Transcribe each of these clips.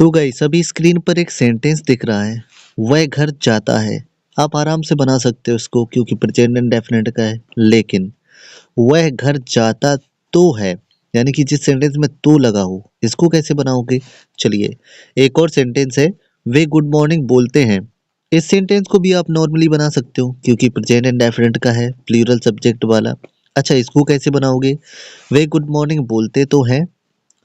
तो गाइस अभी स्क्रीन पर एक सेंटेंस दिख रहा है। वह घर जाता है। आप आराम से बना सकते हो इसको क्योंकि प्रेजेंट इंडेफिनिट का है। लेकिन वह घर जाता तो है, यानी कि जिस सेंटेंस में तो लगा हो, इसको कैसे बनाओगे? चलिए, एक और सेंटेंस है। वे गुड मॉर्निंग बोलते हैं। इस सेंटेंस को भी आप नॉर्मली बना सकते हो क्योंकि प्रेजेंट इंडेफिनिट का है, प्लूरल सब्जेक्ट वाला। अच्छा, इसको कैसे बनाओगे? वे गुड मॉर्निंग बोलते तो हैं।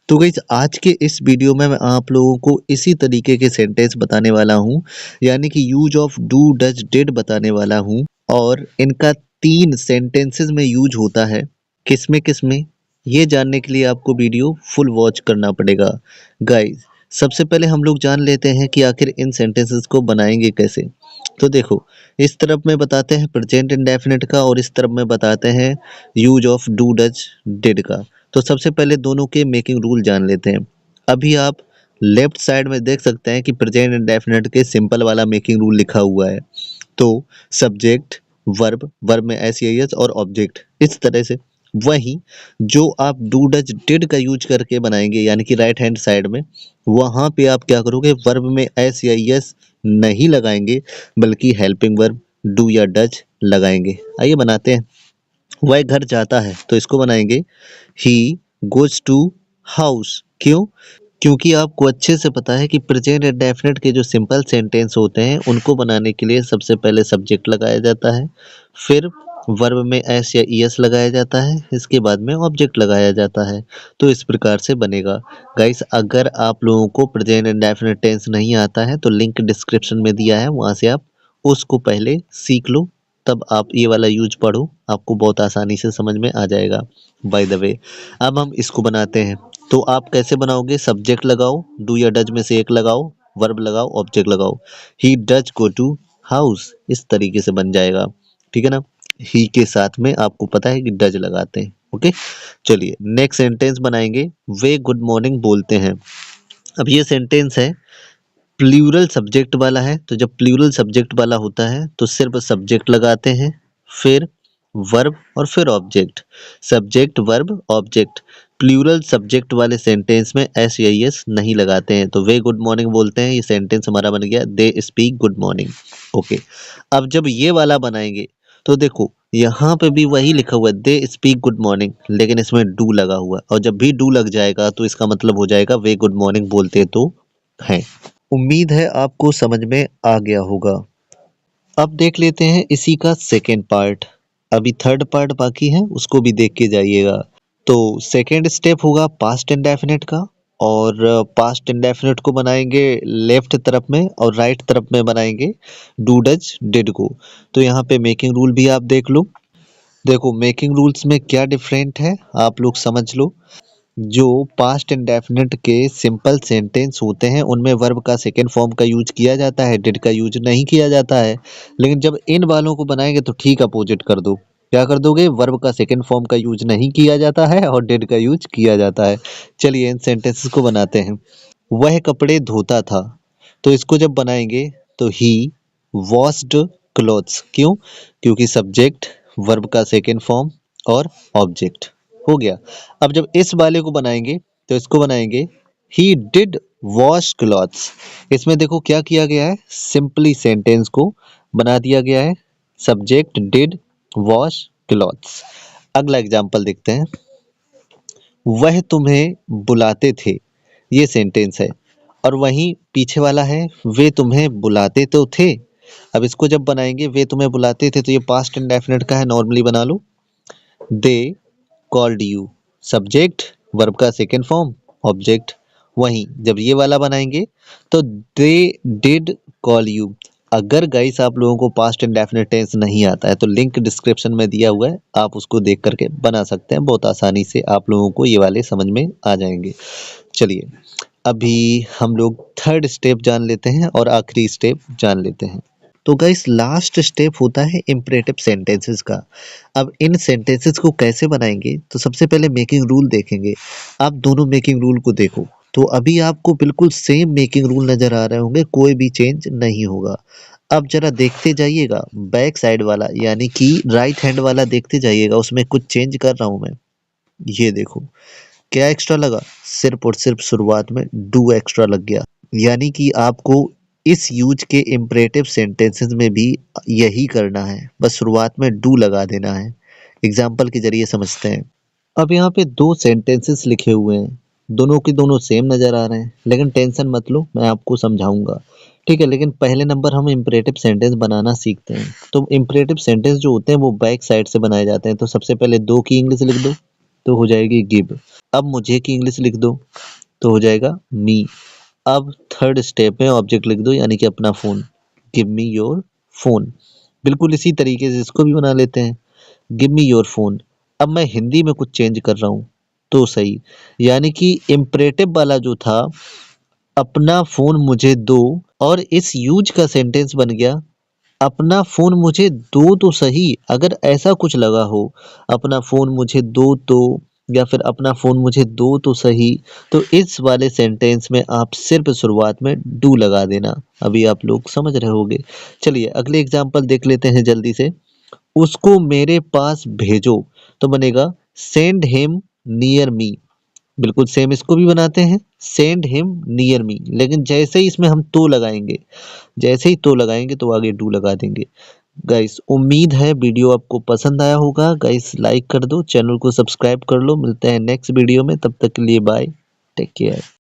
तो गाइस आज के इस वीडियो में मैं आप लोगों को इसी तरीके के सेंटेंस बताने वाला हूँ, यानी कि use of do does did बताने वाला हूँ। और इनका 3 सेंटेंसेस में यूज होता है। किसमें ये जानने के लिए आपको वीडियो फुल वॉच करना पड़ेगा। गाइस सबसे पहले हम लोग जान लेते हैं कि आखिर इन सेंटेंसेस को बनाएंगे कैसे। तो देखो, इस तरफ में बताते हैं प्रेजेंट इंडेफिनिट का और इस तरफ में बताते हैं use of do does did का। तो सबसे पहले दोनों के मेकिंग रूल जान लेते हैं। अभी आप लेफ्ट साइड में देख सकते हैं कि प्रेजेंट इंडेफिनिट के सिंपल वाला मेकिंग रूल लिखा हुआ है। तो सब्जेक्ट, वर्ब, वर्ब में एस एस और ऑब्जेक्ट, इस तरह से। वहीं जो आप डू डज डिड का यूज करके बनाएंगे, यानी कि राइट हैंड साइड में, वहां पे आप क्या करोगे? वर्ब में एस या यस नहीं लगाएंगे, बल्कि हेल्पिंग वर्ब डू या डज लगाएंगे। आइए बनाते हैं। वह घर जाता है तो इसको बनाएंगे ही गोज टू हाउस। क्यों? क्योंकि आपको अच्छे से पता है कि प्रेजेंट इंडेफिनिट के जो सिंपल सेंटेंस होते हैं उनको बनाने के लिए सबसे पहले सब्जेक्ट लगाया जाता है, फिर वर्ब में एस या ईएस लगाया जाता है, इसके बाद में ऑब्जेक्ट लगाया जाता है। तो इस प्रकार से बनेगा। गाइस अगर आप लोगों को प्रेजेंट इंडेफिनिट टेंस नहीं आता है तो लिंक डिस्क्रिप्शन में दिया है, वहां से आप उसको पहले सीख लो, तब आप ये वाला यूज पढ़ो, आपको बहुत आसानी से समझ में आ जाएगा। बाय द वे, अब हम इसको बनाते हैं। तो आप कैसे बनाओगे? सब्जेक्ट लगाओ, डू या डज में से एक लगाओ, वर्ब लगाओ, ऑब्जेक्ट लगाओ। He does go to house, इस तरीके से बन जाएगा। ठीक है ना? ही के साथ में आपको पता है कि डज लगाते हैं। ओके, चलिए नेक्स्ट सेंटेंस बनाएंगे। वे गुड मॉर्निंग बोलते हैं। अब ये सेंटेंस है, प्लूरल सब्जेक्ट वाला है। तो जब प्लूरल सब्जेक्ट वाला होता है तो सिर्फ सब्जेक्ट लगाते हैं, फिर वर्ब और फिर object. Subject, verb, object. Plural subject वाले सेंटेंस में एस या एस नहीं लगाते हैं। तो वे गुड मॉर्निंग बोलते हैं, ये सेंटेंस हमारा बन गया they speak good morning. Okay, अब जब ये वाला बनाएंगे तो देखो यहाँ पे भी वही लिखा हुआ है दे स्पीक गुड मॉर्निंग, लेकिन इसमें डू लगा हुआ है। और जब भी डू लग जाएगा तो इसका मतलब हो जाएगा वे गुड मॉर्निंग बोलते तो हैं। उम्मीद है आपको समझ में आ गया होगा। अब देख लेते हैं इसी का सेकेंड पार्ट। अभी थर्ड पार्ट बाकी है, उसको भी देख के जाइएगा। तो सेकेंड स्टेप होगा पास्ट इंडेफिनिट का। और पास्ट इंडेफिनिट को बनाएंगे लेफ्ट तरफ में और राइट तरफ में बनाएंगे डू डज डिड को। तो यहाँ पे मेकिंग रूल भी आप देख लो। देखो मेकिंग रूल्स में क्या डिफरेंट है आप लोग समझ लो। जो पास्ट इंडेफिनिट के सिंपल सेंटेंस होते हैं उनमें वर्ब का सेकेंड फॉर्म का यूज किया जाता है, डिड का यूज नहीं किया जाता है। लेकिन जब इन वालों को बनाएंगे तो ठीक अपोजिट कर दो। क्या कर दोगे? वर्ब का सेकेंड फॉर्म का यूज नहीं किया जाता है और डिड का यूज किया जाता है। चलिए इन सेंटेंसेस को बनाते हैं। वह कपड़े धोता था। तो इसको जब बनाएंगे तो ही वॉश्ड क्लॉथ्स। क्यों? क्योंकि सब्जेक्ट, वर्ब का सेकेंड फॉर्म और ऑब्जेक्ट हो गया। अब जब इस वाले को बनाएंगे तो इसको बनाएंगे ही डिड वॉश क्लॉथ्स। इसमें देखो क्या किया गया है, सिंपली सेंटेंस को बना दिया गया है। Subject did wash clothes. अगला एग्जांपल देखते हैं। वह तुम्हें बुलाते थे, ये सेंटेंस है। और वहीं पीछे वाला है वे तुम्हें बुलाते तो थे। अब इसको जब बनाएंगे वे तुम्हें बुलाते थे तो ये पास्ट इंडेफिनिट का है, नॉर्मली बना लो। They called you, subject, verb का सेकेंड फॉर्म, ऑब्जेक्ट। वहीं जब ये वाला बनाएंगे तो दे डिड कॉल यू। अगर गाइस आप लोगों को पास्ट इंडेफिनिट टेंस नहीं आता है तो लिंक डिस्क्रिप्शन में दिया हुआ है, आप उसको देख करके बना सकते हैं। बहुत आसानी से आप लोगों को ये वाले समझ में आ जाएंगे। चलिए अभी हम लोग थर्ड स्टेप जान लेते हैं और आखिरी स्टेप जान लेते हैं। तो गाइस लास्ट स्टेप होता है इम्परेटिव सेंटेंसेस का। अब इन सेंटेंसेस को कैसे बनाएंगे तो सबसे पहले मेकिंग रूल देखेंगे। आप दोनों मेकिंग रूल को देखो तो अभी आपको बिल्कुल सेम मेकिंग रूल नजर आ रहे होंगे, कोई भी चेंज नहीं होगा। अब जरा देखते जाइएगा बैक साइड वाला, यानी कि राइट हैंड वाला देखते जाइएगा, उसमें कुछ चेंज कर रहा हूं मैं। ये देखो क्या एक्स्ट्रा लगा, सिर्फ और सिर्फ शुरुआत में डू एक्स्ट्रा लग गया। यानी कि आपको इस यूज के इम्परेटिव सेंटेंसेस में भी यही करना है, बस शुरुआत में डू लगा देना है। एग्जाम्पल के जरिए समझते हैं। अब यहाँ पे दो सेंटेंसेस लिखे हुए हैं, दोनों के दोनों सेम नजर आ रहे हैं, लेकिन टेंशन मत लो, मैं आपको समझाऊंगा। ठीक है, लेकिन पहले नंबर हम इम्परेटिव सेंटेंस बनाना सीखते हैं। तो इम्परेटिव सेंटेंस जो होते हैं वो बैक साइड से बनाए जाते हैं। तो सबसे पहले दो की इंग्लिश लिख दो, तो हो जाएगी गिव। अब मुझे की इंग्लिश लिख दो, तो हो जाएगा मी। अब थर्ड स्टेप में ऑब्जेक्ट लिख दो, यानी कि अपना phone. Give me your phone. बिल्कुल इसी तरीके से इसको भी बना लेते हैं, गिव मी योर फोन। अब मैं हिंदी में कुछ चेंज कर रहा हूँ तो सही, यानी कि इम्परेटिव वाला जो था, अपना फोन मुझे दो, और इस यूज का सेंटेंस बन गया अपना फोन मुझे दो तो सही। अगर ऐसा कुछ लगा हो, अपना फोन मुझे दो तो, या फिर अपना फोन मुझे दो तो सही, तो इस वाले सेंटेंस में आप सिर्फ शुरुआत में डू लगा देना। अभी आप लोग समझ रहे होगे। चलिए अगले एग्जांपल देख लेते हैं जल्दी से। उसको मेरे पास भेजो, तो बनेगा सेंड हिम नियर मी। बिल्कुल सेम इसको भी बनाते हैं, सेंड हिम नियर मी, लेकिन जैसे ही इसमें हम तो लगाएंगे, जैसे ही तो लगाएंगे तो आगे डू लगा देंगे। गाइस उम्मीद है वीडियो आपको पसंद आया होगा। गाइस लाइक कर दो, चैनल को सब्सक्राइब कर लो। मिलते हैं नेक्स्ट वीडियो में, तब तक के लिए बाय, टेक केयर।